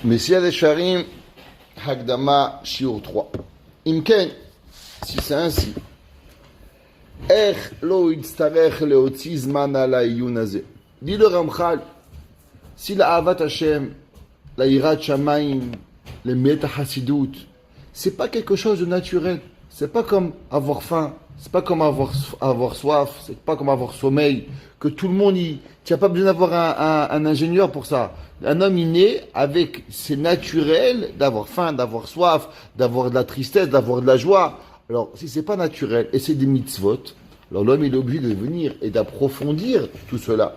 Messiah des Sharim, Hagdama, Shiur 3. Imken, si c'est ainsi, Ech lo itztarech leotzi zman ala iyun hazeh. Dit le Ramchal, si la Avat Hashem, la Yirat Shamayim, le Meta Hasidut, c'est pas quelque chose de naturel. C'est pas comme avoir faim, c'est pas comme avoir soif, c'est pas comme avoir sommeil, que tout le monde y... Tu n'as pas besoin d'avoir un ingénieur pour ça. Un homme il naît avec, c'est naturel d'avoir faim, d'avoir soif, d'avoir de la tristesse, d'avoir de la joie. Alors, si c'est pas naturel, et c'est des mitzvot, alors l'homme il est obligé de venir et d'approfondir tout cela.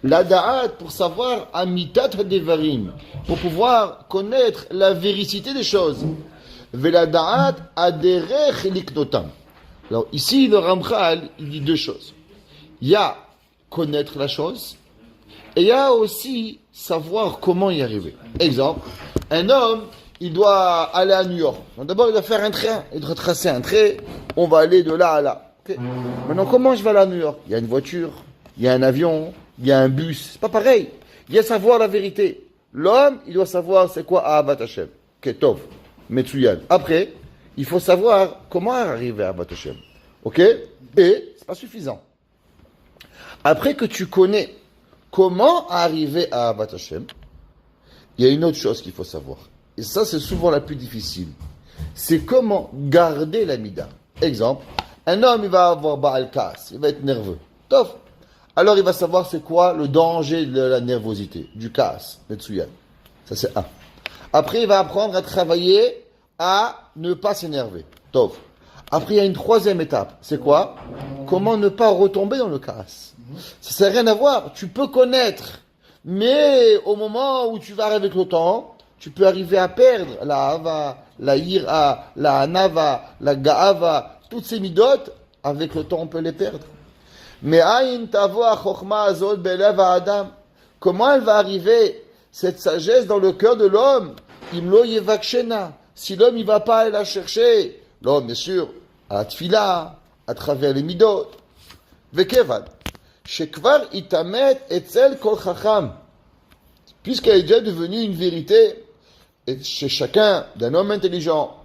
La da'at pour savoir amitat devarim, pour pouvoir connaître la véricité des choses. Vela da'at aderech liknotam. Alors ici le Ramchal il dit deux choses. Il y a connaître la chose et il y a aussi savoir comment y arriver. Exemple, un homme il doit aller à New York. Donc d'abord il doit faire un train, il doit tracer un trait, on va aller de là à là. Okay. Maintenant comment je vais aller à New York? Il y a une voiture, il y a un avion, il y a un bus, c'est pas pareil. Il y a savoir la vérité. L'homme il doit savoir c'est quoi Ahavat Hashem. Ketov, Metsuyan. Après, il faut savoir comment arriver à Ahavat Hashem. Ok? Et c'est pas suffisant. Après que tu connais comment arriver à Ahavat Hashem, il y a une autre chose qu'il faut savoir. Et ça, c'est souvent la plus difficile. C'est comment garder la mida. Exemple, un homme, il va avoir Baal Kas, il va être nerveux. Tof. Alors, il va savoir c'est quoi le danger de la nervosité, du Kas, Metsuyan. Ça, c'est un. Après, il va apprendre à travailler à ne pas s'énerver. Tof. Après, il y a une troisième étape. C'est quoi? Comment ne pas retomber dans le Kas. Ça n'a rien à voir. Tu peux connaître, mais au moment où tu vas arriver avec le temps, tu peux arriver à perdre la hava, la ira, la anava, la gaava, toutes ces midotes, avec le temps on peut les perdre. Mais aïn tavo chokma azot belev adam. Comment elle va arriver cette sagesse dans le cœur de l'homme? Imlo yevakshena. Si l'homme il va pas aller la chercher, l'homme bien sûr à la tfila, à travers les midotes. Vekevad. Shekvar itamet etzel kol chacham. Puisqu'elle est déjà devenue une vérité chez chacun d'un homme intelligent,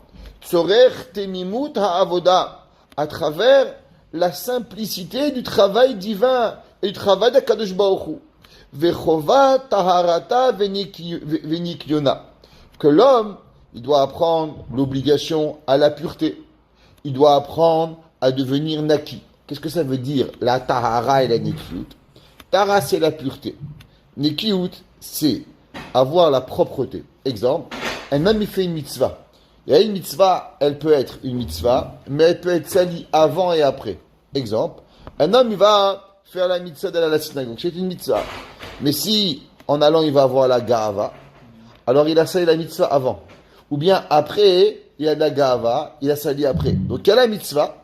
tzorech temimut ha'avoda, à travers la simplicité du travail divin et du travail d'Akadosh Baruch Hu. Vechova taharata venikyona. Que l'homme, il doit apprendre l'obligation à la pureté. Il doit apprendre à devenir naki. Qu'est-ce que ça veut dire, la tahara et la nikiyut? Tahara, c'est la pureté. Nikiyut, c'est avoir la propreté. Exemple, un homme, il fait une mitzvah. Il y a une mitzvah, elle peut être une mitzvah, mais elle peut être salie avant et après. Exemple, un homme, il va faire la mitzvah d'aller à la synagogue. C'est une mitzvah. Mais si, en allant, il va avoir la gava, alors il a sali la mitzvah avant. Ou bien après, il y a de la gava, il a sali après. Donc il y a la mitzvah,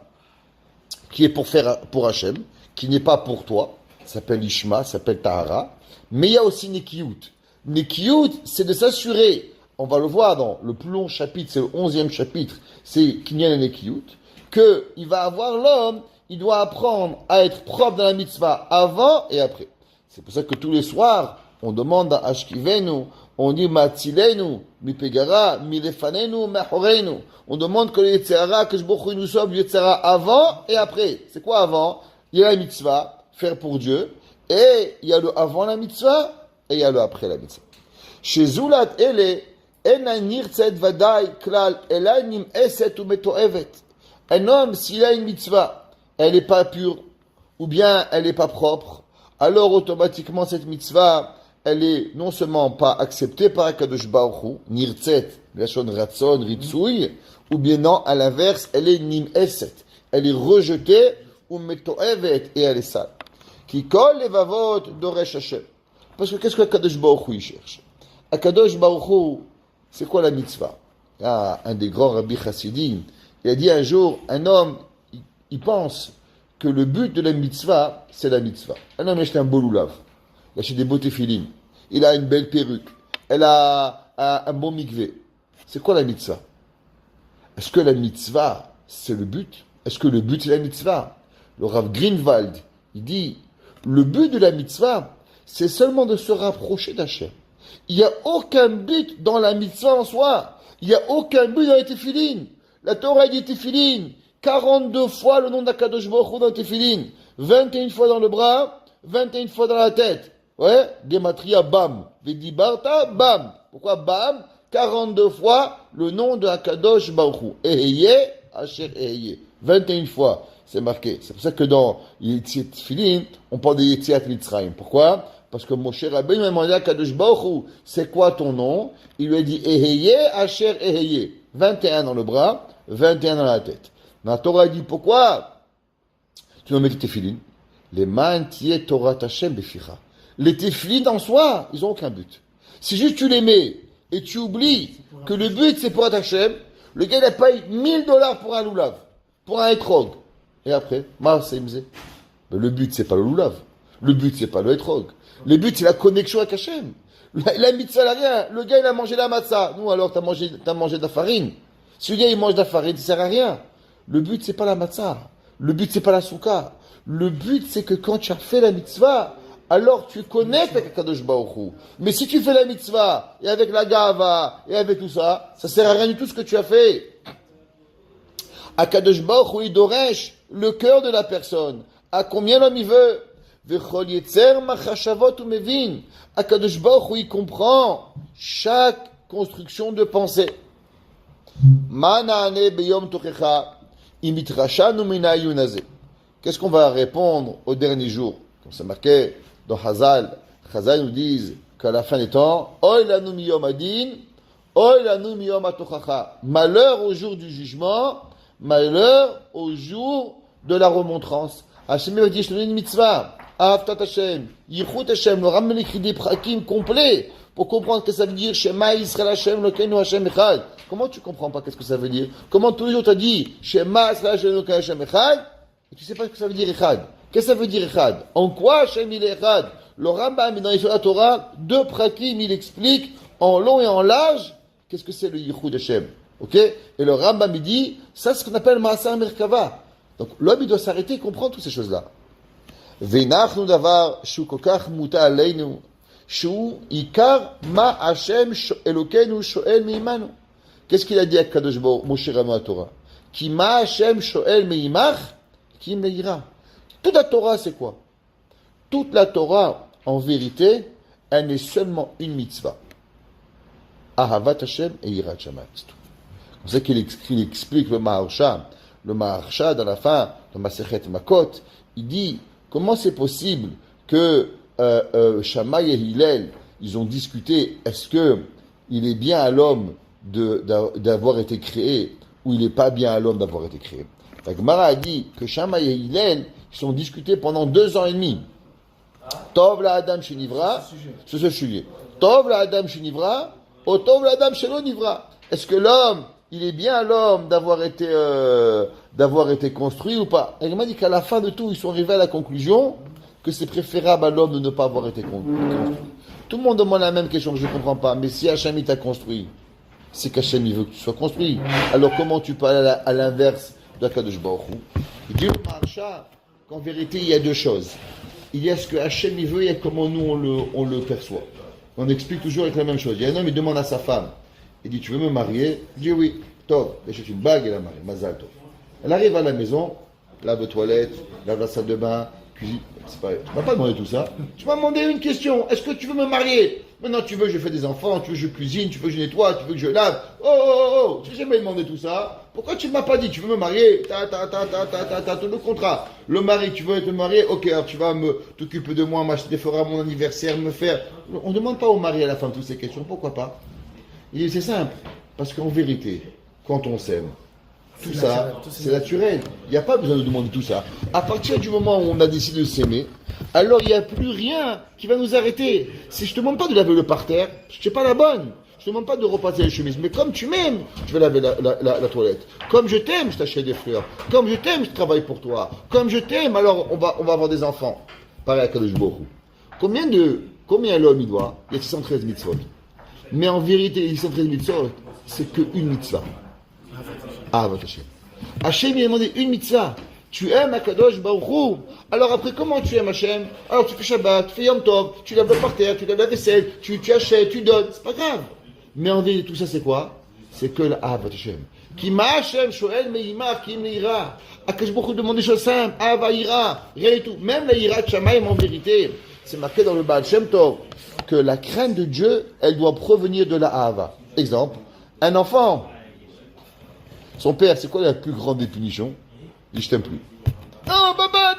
qui est pour faire pour Hachem, qui n'est pas pour toi, ça s'appelle Ishma, ça s'appelle Tahara, mais il y a aussi Nekiyut. Nekiyut, c'est de s'assurer, on va le voir dans le plus long chapitre, c'est le 11e chapitre, c'est Kinyan et Nekiyut, qu'il va avoir l'homme, il doit apprendre à être propre dans la mitzvah avant et après. C'est pour ça que tous les soirs, on demande à Ashkivenu, on dit Matzilenu, Mipegara, Milefanenu, Mahorenu. On demande que le Yetzirah, que je nous sommes Yetzirah avant et après. C'est quoi avant? Il y a la mitzvah, faire pour Dieu, et il y a le avant la mitzvah, et il y a le après la mitzvah. Chez Zulat Ele, Enanir Tzed Vadai, Klal, Elanim Eset ou Metoevet. Un homme, s'il a une mitzvah, elle n'est pas pure, ou bien elle n'est pas propre, alors automatiquement cette mitzvah, elle est non seulement pas acceptée par Akadosh Baruch Hu, nirtzet, lachon ratzon, ritzui, ou bien non, à l'inverse, elle est nim eset. Elle est rejetée, ou metoevet, et elle est sale. Qui kol levavot doresh Hashem. Parce que qu'est-ce que Akadosh Baruch Hu cherche? Akadosh Baruch Hu, c'est quoi la mitzvah? Ah, un des grands rabbis chassidim, il a dit un jour, un homme, il pense que le but de la mitzvah, c'est la mitzvah. Un homme achète un beau loulav. Il achète des beaux téphilines. Il a une belle perruque. Elle a un bon mikvé. C'est quoi la mitzvah? Est-ce que la mitzvah, c'est le but? Est-ce que le but, c'est la mitzvah? Le Rav Greenwald, il dit, le but de la mitzvah, c'est seulement de se rapprocher d'Hachem. Il n'y a aucun but dans la mitzvah en soi. Il n'y a aucun but dans les téphilines. La Torah dit téphilines. 42 fois le nom d'Akadosh Baruch Hu dans les téphilines. 21 fois dans le bras, 21 fois dans la tête. Ouais, Gematria, bam. Vedibarta, bam. Pourquoi bam? 42 fois le nom de Akadosh Baruch Hu. Eheye, Asher Eheye. 21 fois. C'est marqué. C'est pour ça que dans Yetziat Tefillin, on parle de Yetziat Mitzrayim. Pourquoi? Parce que Moshe Rabbeinu a demandé à Kadosh Baruch Hu, c'est quoi ton nom? Il lui a dit Eheye, Asher Eheye. 21 dans le bras, 21 dans la tête. Mais la Torah dit pourquoi? Tu dois mettre tes tefillin. Les man tiye Torah Hashem beficha. Les tefillin en soi, ils n'ont aucun but. Si juste tu les mets et tu oublies que le but c'est pour Hashem, le gars il a payé $1000 pour un loulav, pour un etrog. Et après, le but, c'est pas le loulav. Le but, c'est pas le etrog. Le but, c'est la connexion avec Hachem. La mitzvah, là, rien. Le gars, il a mangé la matzah. Nous, alors, t'as mangé de la farine. Si le gars, il mange de la farine, ça sert à rien. Le but, c'est pas la matzah. Le but, c'est pas la souka. Le but, c'est que quand tu as fait la mitzvah, alors tu connectes avec Kadosh Baruch Hu. Mais si tu fais la mitzvah, et avec la gava, et avec tout ça, ça sert à rien du tout ce que tu as fait. Akadosh Baruch Hu, il doresh le cœur de la personne. À combien l'homme il veut? Vechol yetzer machashavot u mevin. Akadosh Baruch Hu, il comprend chaque construction de pensée. Manane beyom tochecha imitrashanu minayun hazeh. Qu'est-ce qu'on va répondre au dernier jour? Comme c'est marqué dans Hazal. Hazal nous disent qu'à la fin des temps, oy lanu miyom adin, oy lanu miyom atochacha. Malheur au jour du jugement, malheur au jour de la remontrance. Hachem me dit, je te donne une mitzvah. Avtat Hashem, Yichut Hashem, le Rambam écrit des prakim complets pour comprendre ce que ça veut dire. Shema Yisrael Hashem, Lokeinu Hashem Echad. Comment tu comprends pas qu'est-ce que ça veut dire? Comment tous les jours t'as dit Shema Yisrael Hashem, Lokeinu Hashem Echad et tu sais pas ce que ça veut dire Echad? Qu'est-ce que ça veut dire Echad? En quoi Hashem il est Echad? Le Rambam dans la Torah, deux prakim, il explique en long et en large qu'est-ce que c'est le Yichut Hashem. Ok? Et le Rambam il dit, ça c'est ce qu'on appelle Maaseh Merkava. Donc l'homme il doit s'arrêter et comprendre toutes ces choses-là. V'nachnu davar shu kokach muta aleinu shu ikar ma Hashem Elokeinu shoel meimanu. Qu'est-ce qu'il a dit à Kadosh Baruch Moshe Rabbeinu à Torah? Ki ma Hashem shoel meimach ki meira. Toute la Torah c'est quoi? Toute la Torah en vérité elle n'est seulement une mitzvah. Ahavat Hashem et Yirat Shamayim. C'est ça qu'il explique le Maharsha. Le Maharsha, dans la fin, dans Masechet Makot, il dit, comment c'est possible que Shammai et Hillel, ils ont discuté, est-ce que il est bien à l'homme d'avoir été créé, ou il n'est pas bien à l'homme d'avoir été créé? La Gemara a dit que Shammai et Hillel, ils ont discuté pendant 2 ans et demi. Tov la Adam Shenivra, c'est ce sujet. Tov la Adam Shenivra, o Tov la Adam Shelo Nivra. Est-ce que l'homme, il est bien à l'homme d'avoir été construit ou pas? Et il m'a dit qu'à la fin de tout, ils sont arrivés à la conclusion que c'est préférable à l'homme de ne pas avoir été construit. Tout le monde demande la même question que je ne comprends pas. Mais si Hachem il t'a construit, c'est qu'Hachem il veut que tu sois construit. Alors comment tu peux aller à l'inverse de Kadosh Baruch Hu? Il dit au Maharsha qu'en vérité il y a 2 choses. Il y a ce que Hachem il veut et comment nous on le perçoit. On explique toujours avec la même chose. Il y a un homme il demande à sa femme. Il dit, tu veux me marier? Il dit oui. Tov, j'achète une bague et la marie. Mazal Tov. Elle arrive à la maison, lave les toilettes, lave la salle de bain, cuisine. C'est pareil. Tu m'as pas demandé tout ça. Tu m'as demandé une question. Est-ce que tu veux me marier? Maintenant, tu veux que je fasse des enfants, tu veux que je cuisine, tu veux que je nettoie, tu veux que je lave. Oh, tu n'as jamais demandé tout ça. Pourquoi tu ne m'as pas dit, tu veux me marier? Tout le contrat. Le mari, tu veux te marier? Ok, alors tu vas t'occuper de moi, m'acheter des fleurs à mon anniversaire, me faire. On ne demande pas au mari à la fin toutes ces questions. Pourquoi pas? Il dit, c'est simple, parce qu'en vérité, quand on s'aime, tout ça, c'est naturel. Il n'y a pas besoin de demander tout ça. À partir du moment où on a décidé de s'aimer, alors il n'y a plus rien qui va nous arrêter. Si je ne te demande pas de laver le parterre, je ne suis pas la bonne. Je ne te demande pas de repasser les chemises. Mais comme tu m'aimes, je vais laver la toilette. Comme je t'aime, je t'achète des fleurs. Comme je t'aime, je travaille pour toi. Comme je t'aime, alors on va avoir des enfants. Pareil à Kadosh Baruch Hu. Combien l'homme il doit? Il y a 613 mitzvot. Mais en vérité, les 613 mitzvot, c'est qu'une mitzvah. Ah, votre Hachem. Hachem, il a demandé une mitzvah. Tu aimes Akadosh Baruch Hu. Alors après, comment tu aimes Hachem? Alors tu fais Shabbat, tu fais Yom Tov, tu laves le parterre, tu laves la vaisselle, tu achètes, tu donnes. C'est pas grave. Mais en vérité, tout ça, c'est quoi? C'est que la Ahavat Hachem. Ki ma Hachem shoel me'ima ki im le'ira. Akadosh Baruch Hu demande des choses simples. Ahava ira. Rien du tout. Même la ira de Shamayim, en vérité, c'est marqué dans le Baal Shem Tov que la crainte de Dieu, elle doit provenir de la Ahava. Exemple, un enfant, son père, c'est quoi la plus grande des punitions? Il dit, je t'aime plus. Non, papa,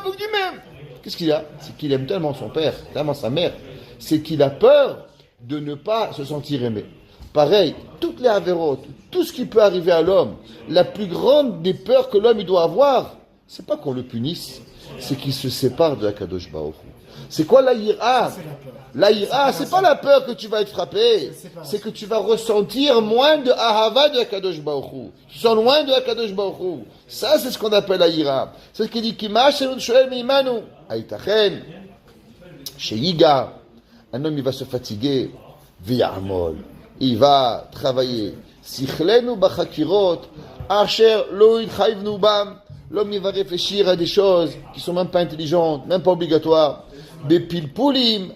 faut que tu m'aimes. Qu'est-ce qu'il a? C'est qu'il aime tellement son père, tellement sa mère. C'est qu'il a peur de ne pas se sentir aimé. Pareil, toutes les avérotes, tout ce qui peut arriver à l'homme, la plus grande des peurs que l'homme il doit avoir, c'est pas qu'on le punisse, c'est qu'il se sépare de la Kadosh Baruch Hu. C'est quoi la ira? La ira, c'est pas la peur que tu vas être frappé, c'est que tu vas ressentir moins de ahava de Akadosh Baruch Hu. Tu sens loin de Akadosh Baruch Hu. Ça, c'est ce qu'on appelle la ira. C'est ce qu'il dit, Kima shelun shoel meimanu. Aïtachen, chez Yiga, un homme, il va se fatiguer, v'ya'amol. Il va travailler. Sichlenu bachakirot, asher lo yitchayvnu bam. L'homme, il va réfléchir à des choses qui sont même pas intelligentes, même pas obligatoires. Bepilpulim,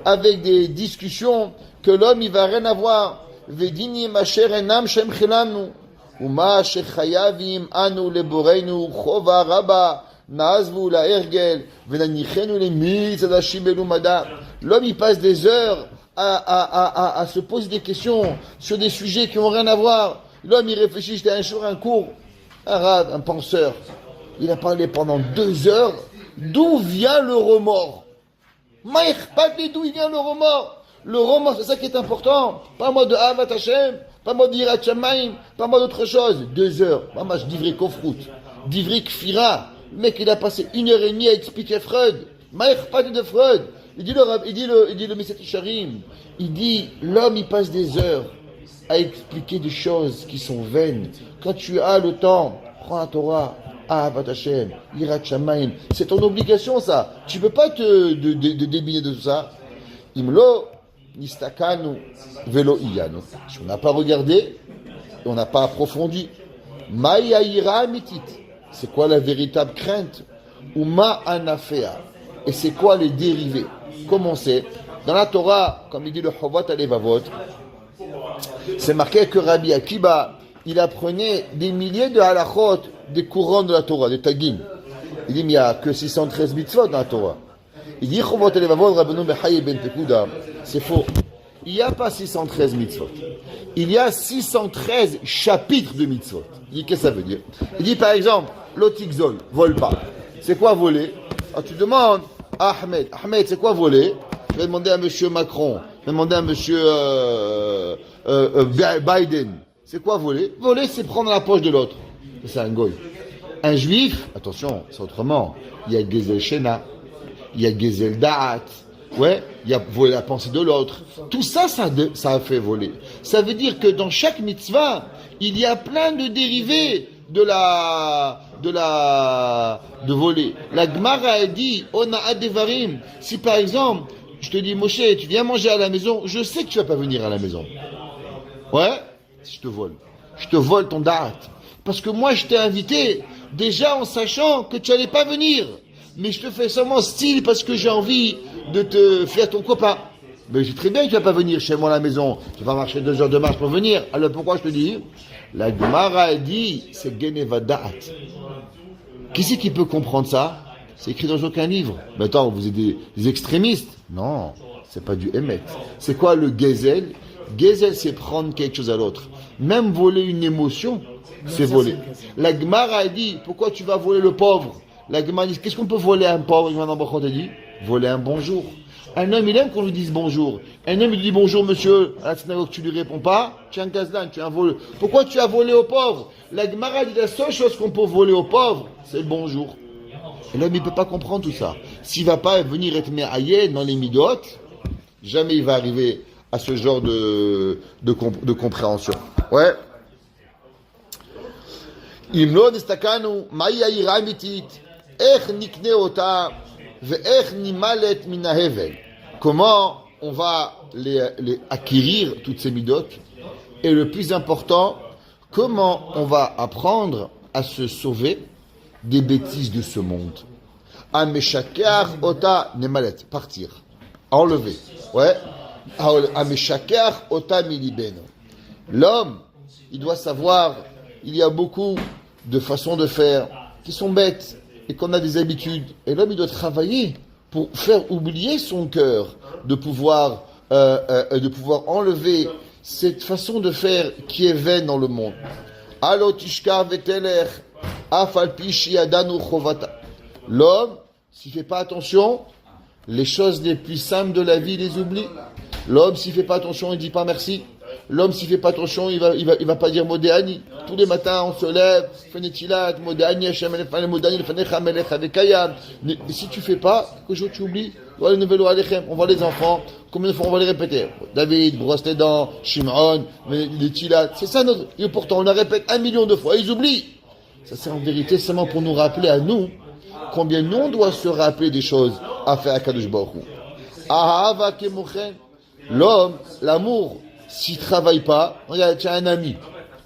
avec des discussions que l'homme il va rien avoir. Vedinim asher enam shem chelanu uma shechayavim anu leboreinu chova rabba nazvu la ergel venanichenu le mitzadashim elumada. L'homme il passe des heures à se poser des questions sur des sujets qui n'ont rien à voir. L'homme il réfléchit. J'étais un jour un cours, un penseur. Il a parlé pendant 2 heures. D'où vient le remords? D'où vient le remords? Le remords, c'est ça qui est important. Pas moi de Ahavat Hashem, pas moi d'Yirat Shamayim, pas moi d'autre chose. 2 heures. Maman, je divrei Kofrut, divrei Kfira. Le mec, il a passé 1h30 à expliquer Freud. Pas de Freud. Il dit le Messet Isharim. Il dit, l'homme, il passe des heures à expliquer des choses qui sont vaines. Quand tu as le temps, prends la Torah. Ahavat Hashem, Yirat Shamayim, c'est ton obligation ça. Tu peux pas te débiner de tout ça. Imlo nistakanu velo iyanu. Si on n'a pas regardé, on n'a pas approfondi. Maya ira mitit. C'est quoi la véritable crainte? Uma anafea. Et c'est quoi les dérivés? Comment c'est? Dans la Torah, comme il dit le Chovot Alevavot, c'est marqué que Rabbi Akiba, il apprenait des milliers de halachot, des courants de la Torah, des tagim. Il dit, mais il n'y a que 613 mitzvot dans la Torah. Il dit, Chovot Alevavot, Rabbeinu Bechaye ben Pekuda. C'est faux. Il n'y a pas 613 mitzvot. Il y a 613 chapitres de mitzvot. Il dit, qu'est-ce que ça veut dire? Il dit, par exemple, l'otikzol, vole pas. C'est quoi voler? Alors, tu demandes à Ahmed, c'est quoi voler? Je vais demander à monsieur Macron. Je vais demander à monsieur Biden. C'est quoi voler? Voler, c'est prendre la poche de l'autre. C'est un goy. Un juif, attention, c'est autrement. Il y a Gezel Shena, il y a Gezel Da'at, ouais, il y a voler la pensée de l'autre. Tout ça, ça a fait voler. Ça veut dire que dans chaque mitzvah, il y a plein de dérivés de voler. La Gemara a dit, Ona adevarim. Si par exemple, je te dis, Moshe, tu viens manger à la maison, je sais que tu vas pas venir à la maison. Ouais? Je te vole. Je te vole ton da'at. Parce que moi, je t'ai invité, déjà en sachant que tu allais pas venir. Mais je te fais seulement style parce que j'ai envie de te faire ton copain. Mais je sais très bien que tu vas pas venir chez moi à la maison. Tu vas marcher 2 heures de marche pour venir. Alors pourquoi je te dis? La Gemara a dit, c'est Geneva Da'at. Qui c'est qui peut comprendre ça? C'est écrit dans aucun livre. Mais attends, vous êtes des extrémistes? Non, c'est pas du Emet. C'est quoi le Gezel? Gezel, c'est prendre quelque chose à l'autre. Même voler une émotion, c'est voler. La Gemara a dit, pourquoi tu vas voler le pauvre? La Gemara dit, qu'est-ce qu'on peut voler à un pauvre? On a dit, voler un bonjour. Un homme, il aime qu'on lui dise bonjour. Un homme, il dit bonjour, monsieur. À la synagogue, tu lui réponds pas. Tu es un gazlan, tu es un voleur. Pourquoi tu as volé au pauvre? La Gemara dit, la seule chose qu'on peut voler au pauvre, c'est le bonjour. Et l'homme, il peut pas comprendre tout ça. S'il va pas venir être me'ayed dans les midot, jamais il va arriver à ce genre de compréhension. Ouais. Imlo nestakanu, maya ira mitit, ech nikne ota, ve'ech nimalet minahevel. Comment on va les acquérir, toutes ces midot? Et le plus important, comment on va apprendre à se sauver des bêtises de ce monde? Ameshakar ota nemalet, partir, enlever. Ouais. Ameshakar ota milibeno. L'homme, il doit savoir, il y a beaucoup de façons de faire qui sont bêtes et qu'on a des habitudes. Et l'homme, il doit travailler pour faire oublier son cœur, de pouvoir enlever cette façon de faire qui est vaine dans le monde. Alotishka veteler afalpishi adanu chovata. L'homme, s'il fait pas attention, les choses les plus simples de la vie, il les oublie. L'homme, s'il fait pas attention, il dit pas merci. L'homme, s'il fait pas attention, il va pas dire Modéani. Tous les matins, on se lève, Fenetilat, Modéani, Hashem, Modéani, Fenecha, Melech, Avekayam. Si tu fais pas, que jour tu oublies, on voit les enfants, combien de fois on va les répéter? David, brosse les dents, Shimon, les Tilat. C'est ça notre, et pourtant, on la répète 1 million de fois, ils oublient. Ça, c'est en vérité seulement pour nous rappeler à nous, combien nous on doit se rappeler des choses à faire à Kadosh Baruch Hu. Ahava kemochen. L'homme, l'amour, s'il travaille pas, regarde, tu as un ami.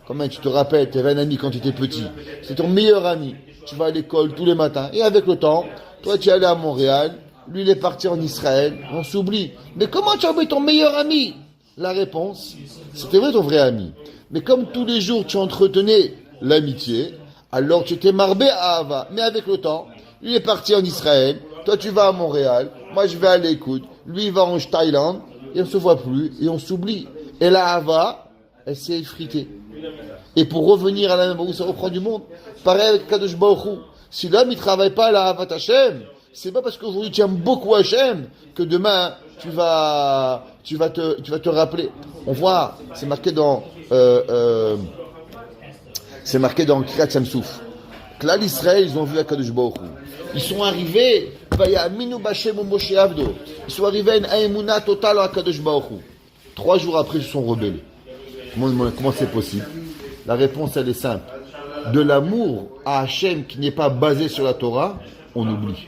Comment tu te rappelles, tu avais un ami quand tu étais petit. C'est ton meilleur ami. Tu vas à l'école tous les matins. Et avec le temps, toi tu es allé à Montréal, lui il est parti en Israël, on s'oublie. Mais comment tu as oublié ton meilleur ami? La réponse, c'était vrai ton vrai ami. Mais comme tous les jours tu entretenais l'amitié, alors tu t'es marbé à Ava. Mais avec le temps, lui est parti en Israël, toi tu vas à Montréal, moi je vais à l'écoute, lui il va en Thaïlande, et on se voit plus, et on s'oublie. Et la Hava, elle s'est effritée. Et pour revenir à la même où ça reprend du monde, pareil avec Kadosh Baruch Hu. Si l'homme il travaille pas à la Havat Hashem, c'est pas parce qu'aujourd'hui tu aimes beaucoup Hashem que demain tu vas te rappeler. On voit, c'est marqué dans Kiryat Samsouf. Que là l'Israël ils ont vu à Kadosh Baruch Hu. Ils sont arrivés, ils sont arrivés à une Aïmouna totale à Kadosh Baruch Hu. 3 jours après, ils se sont rebellés. Comment c'est possible? La réponse, elle est simple. De l'amour à Hachem qui n'est pas basé sur la Torah, on oublie.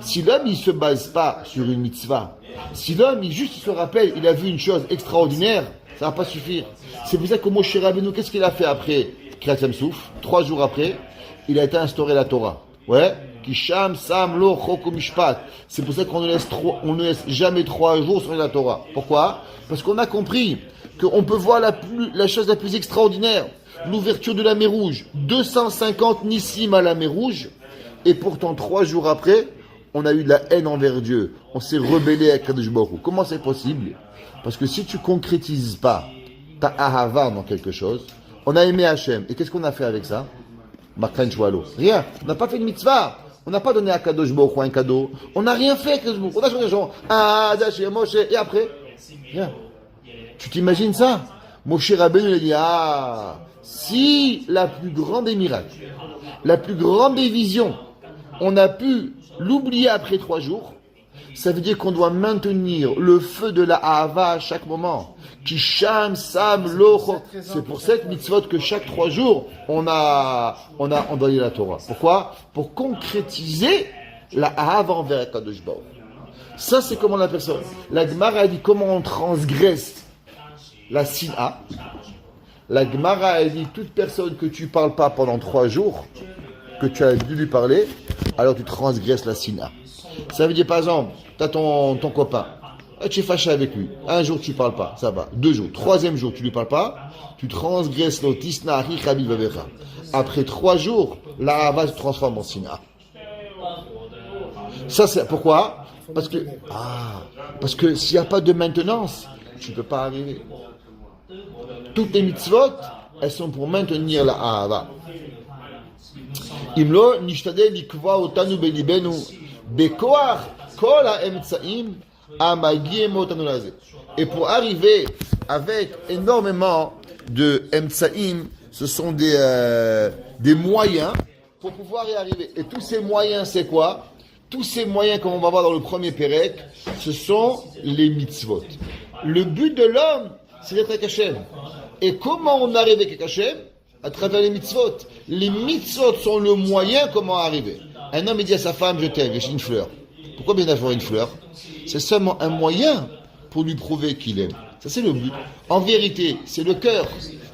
Si l'homme, il ne se base pas sur une mitzvah, si l'homme, il se rappelle, il a vu une chose extraordinaire, ça ne va pas suffire. C'est pour ça que Moshe Rabbeinu, qu'est-ce qu'il a fait après Kiryat Samsouf? 3 jours après, il a été instauré la Torah. Ouais. Kisham, Sam, Lo, Choko, Mishpat. C'est pour ça qu'on ne laisse jamais 3 jours sur la Torah. Pourquoi? Parce qu'on a compris qu'on peut voir la chose la plus extraordinaire. L'ouverture de la mer Rouge. 250 nissim à la mer Rouge. Et pourtant, 3 jours après, on a eu de la haine envers Dieu. On s'est rebellé à Kadosh Baruch Hu. Comment c'est possible? Parce que si tu concrétises pas ta ahava dans quelque chose, on a aimé Hachem. Et qu'est-ce qu'on a fait avec ça? Makran Shwalo. Rien. On n'a pas fait de mitzvah. On n'a pas donné à Kadosh Baruch Hu un cadeau. On n'a rien fait à Kadosh Baruch Hu. On a changé les gens. Ah, Dashi, Moshe. Et après? Rien. Tu t'imagines ça? Moshe Rabbeinu, il dit, si la plus grande des miracles, la plus grande des visions, on a pu l'oublier après 3 jours, ça veut dire qu'on doit maintenir le feu de la Ahava à chaque moment. Kisham, Sam, Locho. C'est pour cette mitzvot que chaque 3 jours, on doit lire la Torah. Pourquoi? Pour concrétiser la Ahava envers Kadosh Baruch. Ça, c'est comment la personne. La Gemara dit comment on transgresse la Sina. La Gemara elle dit toute personne que tu parles pas pendant 3 jours, que tu as dû lui parler, alors tu transgresses la Sina. Ça veut dire par exemple, tu as ton copain, tu es fâché avec lui. 1 jour tu parles pas, ça va. 2 jours, 3e jour tu lui parles pas, tu transgresses l'otisna achi chabib avecha. Après 3 jours, la hava se transforme en Sina. Ça c'est pourquoi? Parce que s'il n'y a pas de maintenance, tu ne peux pas arriver. Toutes les mitzvot, elles sont pour maintenir la ahava. Imlo nishtadel likva otanu belibenu bekoach kol haemtsaim amagiem otanu laze. Et pour arriver avec énormément de emtsaim, ce sont des moyens pour pouvoir y arriver. Et tous ces moyens, c'est quoi? Tous ces moyens, comme on va voir dans le premier Pérec, ce sont les mitzvot. Le but de l'homme, c'est d'être avec Hachem. Et comment on arrive avec Hachem? À travers les mitzvot. Les mitzvot sont le moyen comment arriver. Un homme il dit à sa femme, je t'aime, j'ai une fleur. Pourquoi bien avoir une fleur? C'est seulement un moyen pour lui prouver qu'il aime. Ça c'est le but. En vérité, c'est le cœur.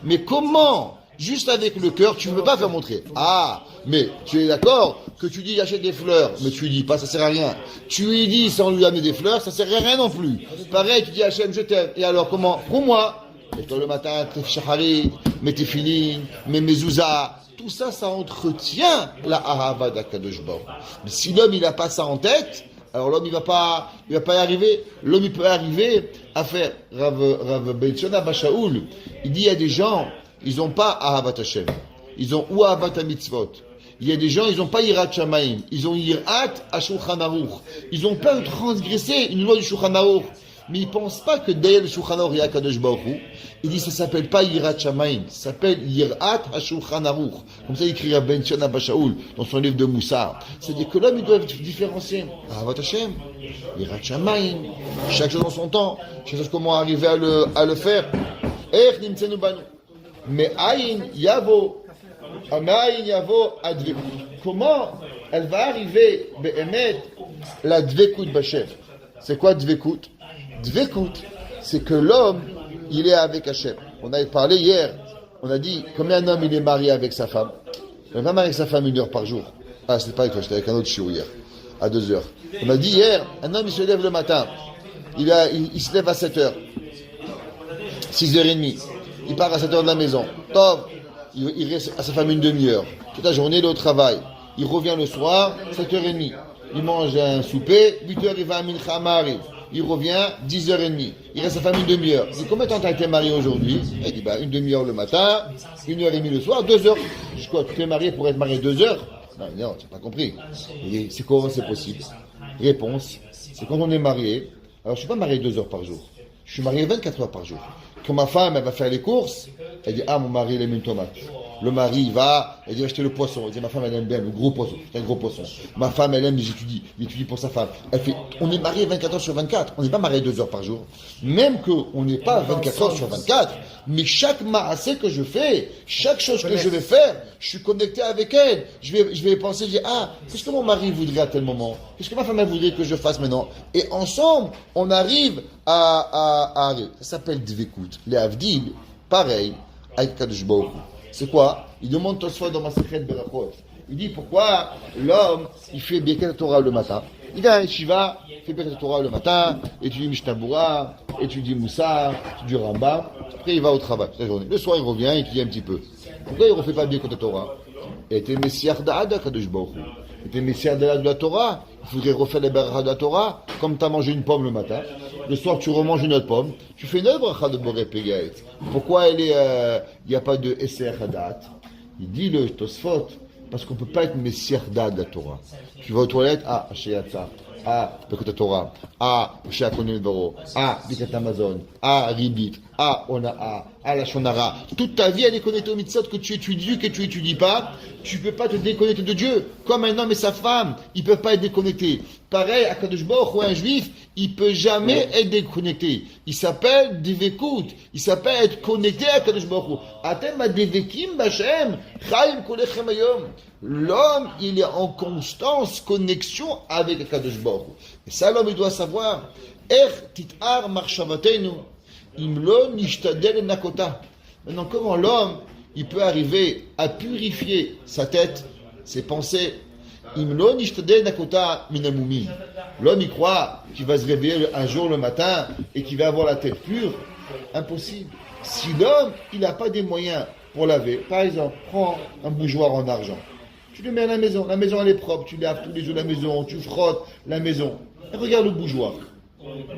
Mais comment Juste avec le cœur, tu ne peux pas faire montrer. Ah, mais tu es d'accord que tu dis achète des fleurs, mais tu lui dis pas, ça sert à rien. Tu lui dis sans lui amener des fleurs, ça sert à rien non plus. Pareil, tu dis Hachem, je t'aime. Et alors comment? Pour moi. Et toi le matin, tes shahari, mets tes filines, mets mes mezouza. Tout ça, ça entretient la ahava d'Akadosh Baruch. Mais si l'homme, il n'a pas ça en tête, alors l'homme, il va pas y arriver. L'homme, il peut arriver à faire Rav Beitzona Bashaoul. Il dit, il y a des gens, ils n'ont pas ahavat Hashem. Ils ont ou ahavat mitzvot. Il y a des gens, ils n'ont pas Yirat Shamaim. Ils ont Yirat HaShulchan Aruch. Ils ont peur de transgresser une loi du Shulchan Aruch. Mais ils ne pensent pas que derrière le Shulchan Aruch, il y a Kadosh Baruch Hu. Il dit, ça ne s'appelle pas Yirat Shamaim. Ça s'appelle Yirat HaShulchan Aruch. Comme ça, il écrit à Ben Shana Bashaoul dans son livre de Moussar. C'est-à-dire que l'homme, il doit différencier. Ahavat Hashem, Yirat Shamaim. Chaque chose dans son temps. Chaque chose comment arriver à le faire. Er nimtzenu banu. Mais ayin yavo. Comment elle va arriver la dvekut b'Hashem? C'est quoi dvekut? Dvekut, c'est que l'homme, il est avec Hachem. On avait parlé hier, on a dit combien un homme il est marié avec sa femme. Il est pas marié avec sa femme 1 heure par jour. Ah, c'est pas avec toi, j'étais avec un autre chiot hier, à 2 heures. On a dit hier, un homme il se lève le matin, il se lève à 7 heures, 6h30, il part à 7 heures de la maison. Top. Il reste à sa femme 1 demi-heure. Toute la journée, il est au travail. Il revient le soir, 7h30. Il mange un souper, 8h, il va à Mincha Ma'ariv. Il revient, 10h30. Il reste à sa femme 1 demi-heure. Il dit, combien de temps t'as été marié aujourd'hui? Il dit, 1 demi-heure le matin, 1h30 le soir, 2 heures. Je dis quoi, tu es marié pour être marié 2 heures? Non, tu n'as pas compris. Il dit, c'est comment c'est possible? Réponse, c'est quand on est marié. Alors, je ne suis pas marié 2 heures par jour. Je suis marié 24 heures par jour. Quand ma femme, elle va faire les courses, elle dit, mon mari, il aime une tomate. Le mari, il va, elle dit, acheter le poisson. Elle dit, ma femme, elle aime bien le gros poisson. C'est un gros poisson. Ma femme, elle aime, j'étudie. Il étudie pour sa femme. Elle fait, on est marié 24 heures sur 24. On n'est pas marié 2 heures par jour. Même qu'on n'est pas 24 heures sur 24. Mais chaque maassé que je fais, chaque chose que je vais faire, je suis connecté avec elle. Je vais penser, je dis, qu'est-ce que mon mari voudrait à tel moment? Qu'est-ce que ma femme, elle voudrait que je fasse maintenant? Et ensemble, on arrive à ça s'appelle Dvekut. Les Avdil, pareil, avec Kadosh Baruch Hu. C'est quoi? Il demande Tosfot dans ma secrète Berachot. Il dit pourquoi l'homme, il fait Birkat Torah le matin. Il vient à Yeshiva, il fait Birkat Torah le matin, étudie Mishnah Berurah, étudie Moussar, étudie Rambam. Après, il va au travail toute la journée. Le soir, il revient, il étudie un petit peu. Pourquoi il ne refait pas Birkat Torah? Il était Messiah d'Ada Kadosh Baruch Hu. Il était Messiah de la Torah. Il faudrait refaire les berachot de la Torah. Comme tu as mangé une pomme le matin, le soir tu remanges une autre pomme, tu fais une autre bracha de Boré Pegait. Pourquoi il n'y a pas de Esser Hadat? Il dit le Tosfot, parce qu'on ne peut pas être Messiah de la Torah. Tu vas aux toilettes, Sheyatsa, Birkat Torah, Shea Konen Vero, Birkat Amazon, Ribit, Onaa, la Shonara. Toute ta vie, elle est connectée au mitzvot que tu étudies, que tu étudies pas. Tu ne peux pas te déconnecter de Dieu. Comme un homme et sa femme, ils ne peuvent pas être déconnectés. Pareil, à Kadosh Baruch Hu, un juif, il ne peut jamais être déconnecté. Il s'appelle Devekut. Il s'appelle être connecté à Kadosh Baruch Hu. Atem Devekim B'Hashem, Chaim Kolechem Hayom. L'homme, il est en constance connexion avec Kadosh Baruch Hu. Et ça, l'homme, il doit savoir. Titar Marshavatenu. Imlo Nishtadel Nakota. Maintenant, comment l'homme, il peut arriver à purifier sa tête, ses pensées? Imlo Nishtadel Nakota Minamumi. L'homme, il croit qu'il va se réveiller un jour le matin et qu'il va avoir la tête pure. Impossible. Si l'homme, il n'a pas des moyens pour laver, par exemple, prends un bougeoir en argent. Tu le mets à la maison elle est propre, tu laves tous les jours la maison, tu frottes la maison. Et regarde le bougeoir.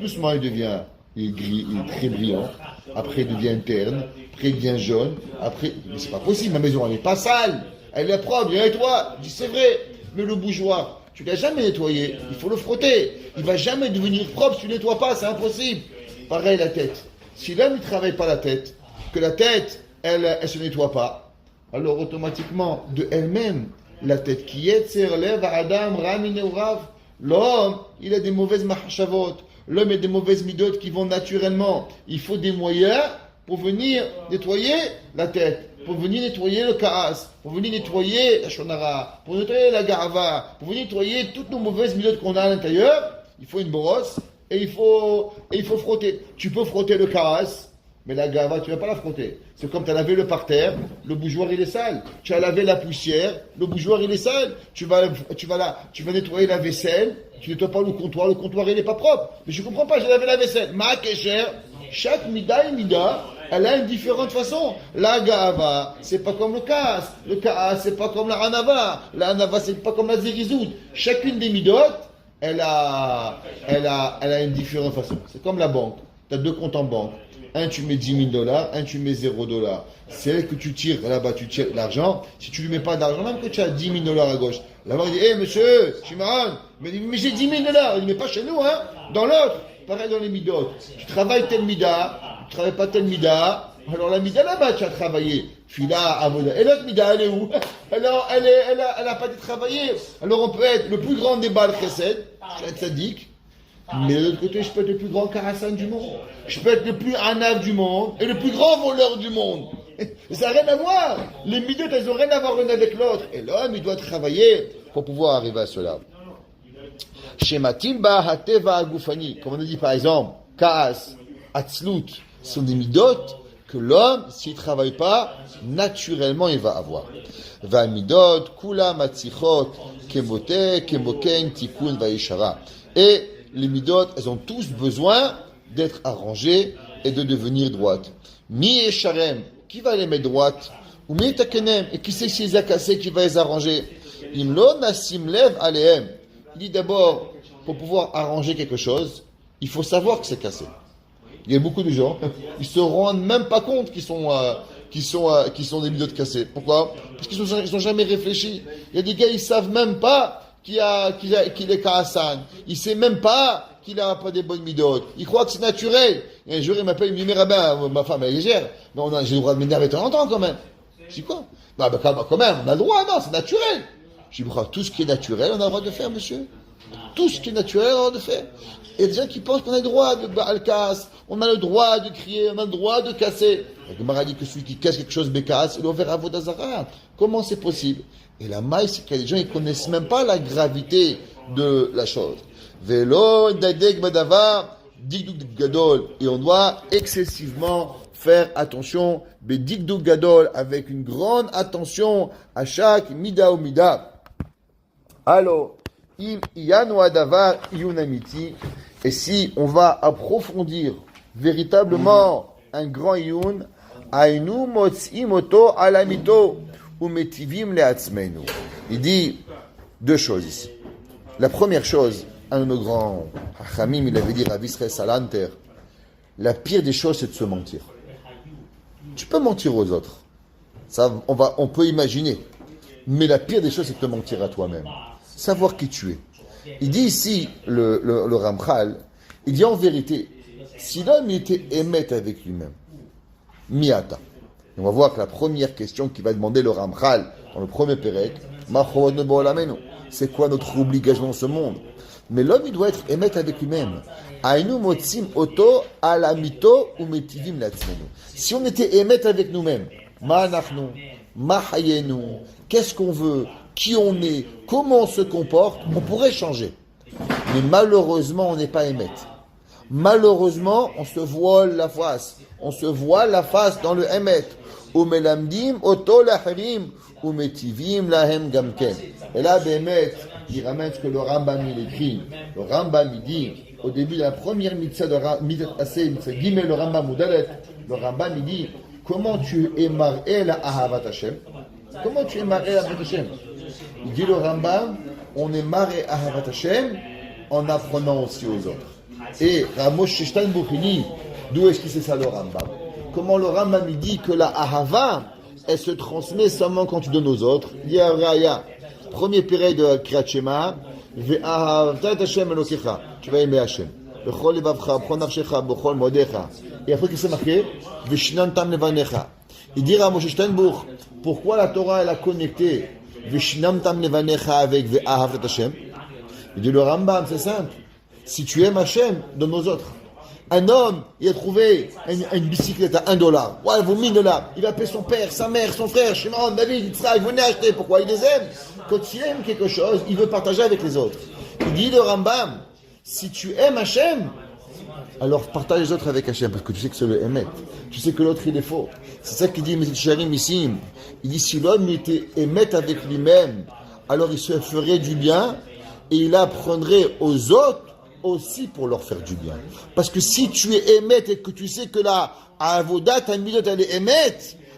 Doucement, il est gris, il est très brillant. Après, il devient terne. Après, il devient jaune. Après, mais c'est pas possible, ma maison, elle n'est pas sale. Elle est propre, viens et toi. Je dis, c'est vrai. Mais le bougeoir, tu l'as jamais nettoyé. Il faut le frotter. Il va jamais devenir propre si tu ne nettoies pas, c'est impossible. Pareil, la tête. Si l'homme ne travaille pas la tête, que la tête, elle se nettoie pas, alors automatiquement, de elle-même, la tête qui est, c'est relève à Adam, Ramin et Urav. L'homme, il a des mauvaises mahashavot. L'homme a des mauvaises midotes qui vont naturellement. Il faut des moyens pour venir nettoyer la tête, pour venir nettoyer le kaas, pour venir nettoyer la shonara, pour nettoyer la garava, pour venir nettoyer toutes nos mauvaises midotes qu'on a à l'intérieur. Il faut une brosse et il faut frotter. Tu peux frotter le kaas, Mais la gava, tu ne vas pas l'affronter. C'est comme tu as lavé le parterre, le bougeoir il est sale. Tu as lavé la poussière, le bougeoir il est sale. Tu vas nettoyer la vaisselle, tu nettoies pas le comptoir il n'est pas propre. Mais je comprends pas, j'ai lavé la vaisselle. Ma kécher, chaque mida et mida, elle a une différente façon. La gava, c'est pas comme le kaas. Le kaas, c'est pas comme la hanava. La hanava, c'est pas comme la zérizout. Chacune des midot, elle a une différente façon. C'est comme la banque. Tu as deux comptes en banque. Un, tu mets $10,000, un, tu mets $0. C'est là que tu tires, là-bas, tu tires l'argent. Si tu lui mets pas d'argent, même que tu as $10,000 à gauche. Là-bas, il dit, hé, monsieur, Shimon, mais j'ai $10,000. Il dit, mais pas chez nous, hein. Dans l'autre. Pareil dans les midot. Tu travailles tel mida, tu travailles pas tel mida. Alors la mida là-bas, tu as travaillé. Fila, avoda. Et l'autre mida, elle est où? Alors, elle a pas été travaillée. Alors, on peut être le plus grand des Baal Chesed. Je peux être sadique. Mais de l'autre côté, je peux être le plus grand Karassan du monde. Je peux être le plus Anav du monde et le plus grand voleur du monde. Ça n'a rien à voir. Les midot, elles n'ont rien à voir l'une avec l'autre. Et l'homme, il doit travailler pour pouvoir arriver à cela. Shematim ba hateva agufani. Comme on a dit par exemple, Kaas, Atzlut, sont des midot que l'homme, s'il ne travaille pas, naturellement, il va avoir. Va midot, kula matzichot, kemote, kemoken, tikun, vaishara. Et les midot, elles ont tous besoin d'être arrangées et de devenir droites. Mi et sharem, qui va les mettre droites? Ou mi takenem, et qui c'est si les a cassés, qui va les arranger? Imlo nasim lev alehem. Il dit d'abord, pour pouvoir arranger quelque chose, il faut savoir que c'est cassé. Il y a beaucoup de gens, ils se rendent même pas compte qu'ils sont des midot cassés. Pourquoi? Parce qu'ils n'ont jamais réfléchi. Il y a des gars, ils savent même pas qu'il est Kaasan. Il sait même pas qu'il n'a pas des bonnes midot. Il croit que c'est naturel. Et un jour, il m'appelle, il me dit, mais rabbin, ma femme, elle est légère. Mais j'ai le droit de m'énerver de temps en temps, quand même. Je dis quoi? Non, mais quand même, on a le droit, non, c'est naturel. Je dis, tout ce qui est naturel, on a le droit de faire, monsieur. Tout ce qui est naturel, on a le droit de faire. Il y a des gens qui pensent qu'on a le droit de Baal-Kas, on a le droit de crier, on a le droit de casser. La Gemara dit que celui qui casse quelque chose, Bekas, il est ouvert à Vodazara. Comment c'est possible? Et la maille, c'est qu'il y a des gens qui ne connaissent même pas la gravité de la chose. Velo, dadek, badava, digduk gadol. Et on doit excessivement faire attention, digduk gadol, avec une grande attention à chaque mida ou mida. Alors, im yanu adavar yunamiti. Et si on va approfondir véritablement un grand yun, ainu motzim oto alamito. Il dit deux choses ici. La première chose, un de nos grands Hachamim, il avait dit à Visre Salanter, la pire des choses, c'est de se mentir. Tu peux mentir aux autres. Ça, on peut imaginer. Mais la pire des choses, c'est de te mentir à toi-même. Savoir qui tu es. Il dit ici, le Ramchal, il dit en vérité, si l'homme était émet avec lui-même, miata. On va voir que la première question qui va demander le Ramchal dans le premier Pérec, c'est quoi notre obligation dans ce monde? Mais l'homme, il doit être émet avec lui-même. Si on était émet avec nous-mêmes, qu'est-ce qu'on veut, qui on est, comment on se comporte, on pourrait changer. Mais malheureusement, on n'est pas émet. Malheureusement, on se voile la face. On se voile la face dans le émet. Umelamdim oto laharim umetivim lahem gamken. Et là, Bémet, il ramène ce que le Rambam il écrit. Le Rambam il dit, au début de la première mitzvah de mitzvah Gimel, le Rambam Moudalet, le Rambam il dit, comment tu es mar'é la ahavat Hashem? Comment tu es mar'é la ahavat Hashem? Il dit le Rambam, on est mar'é ahavat Hashem en apprenant aussi aux autres. Et Ramosh Steinbuch il dit, d'où est-ce qu'il sait ça le Rambam? Comment le Rambam il dit que la ahava, elle se transmet seulement quand tu donnes aux autres. Il y a Raya, premier péril de Kriyat Shema, ve'ahavta et Hashem elokecha, tu vas aimer Hashem. Bechol levavcha, bechol nafshecha, bechol modecha. Et après, qu'est-ce que c'est marqué? Ve'shinantam levanecha. Il dit à Moshe Steinbuch, pourquoi la Torah elle a connecté ve'shinantam levanecha avec ve'ahavta Hashem? Il dit le Rambam, c'est simple. Si tu aimes Hashem, donne aux autres. Un homme, il a trouvé une bicyclette à $1. Ouais, elle vaut $1000. Il va appeler son père, sa mère, son frère, Shimon, David, Yitzhak, venez acheter. Pourquoi? Il les aime. Quand il aime quelque chose, il veut partager avec les autres. Il dit le Rambam, si tu aimes Hashem, alors partage les autres avec Hachem, parce que tu sais que c'est le Emet. Tu sais que l'autre, il est faux. C'est ça qu'il dit M. Charim ici. Il dit, si l'homme était Emet avec lui-même, alors il se ferait du bien, et il apprendrait aux autres aussi pour leur faire du bien. Parce que si tu es Emet et que tu sais que la Avodat, ta midot, elle est Emet,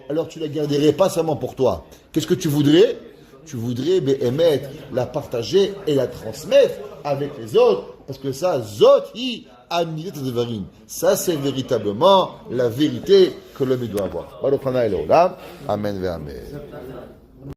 alors tu la garderais pas seulement pour toi. Qu'est-ce que tu voudrais? Tu voudrais Emet, la partager et la transmettre avec les autres, parce que ça, Zoti Amidat Devarim. Ça, c'est véritablement la vérité que l'homme doit avoir. Amen ve Amen.